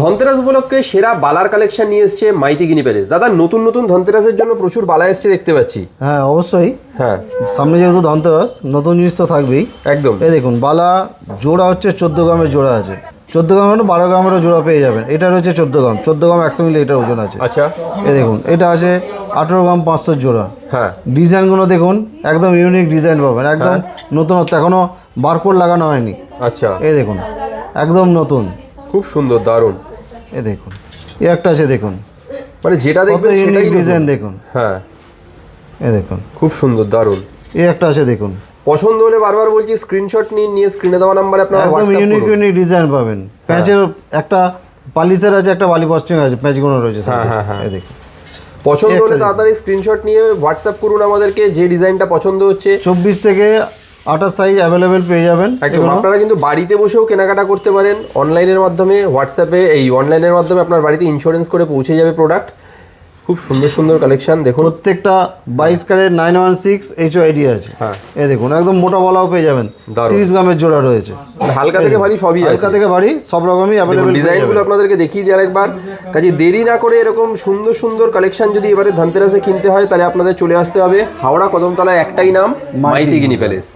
ধনতেরাস উপলক্ষে সেরা বালার কালেকশন নিয়ে এসেছে মাইতি গিনি প্যালেস। দাদা নতুন নতুন ধনতেরাসের জন্য প্রচুর বালা এসছে দেখতে পাচ্ছি। হ্যাঁ অবশ্যই, হ্যাঁ সামনে যেহেতু ধনতেরাস নতুন জিনিস তো থাকবেই। একদম। এই দেখুন বালা জোড়া হচ্ছে 14 গ্রামের জোড়া আছে, 14 গ্রামের 12 গ্রামেরও জোড়া পেয়ে যাবেন। এটা রয়েছে 14 গ্রাম, 14 গ্রাম 100 মিলি এটার ওজন আছে। আচ্ছা এই দেখুন এটা আছে 18 গ্রাম 500 জোড়া। হ্যাঁ ডিজাইনগুলো দেখুন একদম ইউনিক ডিজাইন পাবেন, একদম নতুনত্ব, এখনো বারকোড লাগানো হয়নি। আচ্ছা এই দেখুন একদম নতুন, খুব সুন্দর দারুণ। এই দেখুন এই একটা আছে দেখুন, মানে যেটা কত দেখবেন ইউনিক সেটাই ডিজাইন নতুন। দেখুন। হ্যাঁ এই দেখুন খুব সুন্দর দারুণ। এই একটা আছে দেখুন, পছন্দ হলে বারবার বলছি স্ক্রিনশট নিয়ে স্ক্রিনে দেওয়া নাম্বারে আপনারা একদম হোয়াটসঅ্যাপ ইউনিক করুন। ইউনিক ডিজাইন পাবেন। প্যাঁচের একটা পালিশের আছে, একটা বালি পস্টিং আছে, প্যাঁচগুলো রয়েছে। হ্যাঁ। এই দেখুন পছন্দ একটা হলে দেখুন। তাড়াতাড়ি স্ক্রিনশট নিয়ে হোয়াটসঅ্যাপ করুন আমাদেরকে, যে ডিজাইনটা পছন্দ হচ্ছে। 24 থেকে 28 সাইজ অ্যাভেলেবেল পেয়ে যাবেন। একদম এগুলো আপনারা কিন্তু বাড়িতে বসেও কেনাকাটা করতে পারেন অনলাইনের মাধ্যমে। হোয়াটসঅ্যাপে অনলাইনের মাধ্যমে আপনার বাড়িতে ইন্স্যুরেন্স করে পৌঁছে যাবে প্রোডাক্ট। খুব সুন্দর সুন্দর কালেকশন দেখুন। প্রত্যেকটা 22 ক্যারেট 916 HYD আছে। হ্যাঁ এই দেখুন একদম মোটা বলাও পেয়ে যাবেন, দারুণ। 30 গ্রামের জোড়া রয়েছে। হালকা থেকে ভারী সবই আছে। হালকা থেকে ভারী সব রকমই অ্যাভেলেবেল। ডিজাইনগুলো আপনাদেরকে দেখিয়ে দিই আরেকবার। কাজে দেরি না করে এরকম সুন্দর সুন্দর কালেকশন যদি এবারে ধনতেরাসে কিনতে হয় তাহলে আপনাদের চলে আসতে হবে হাওড়া কদমতলার একটাই নাম, মাইতি গিনি প্যালেস।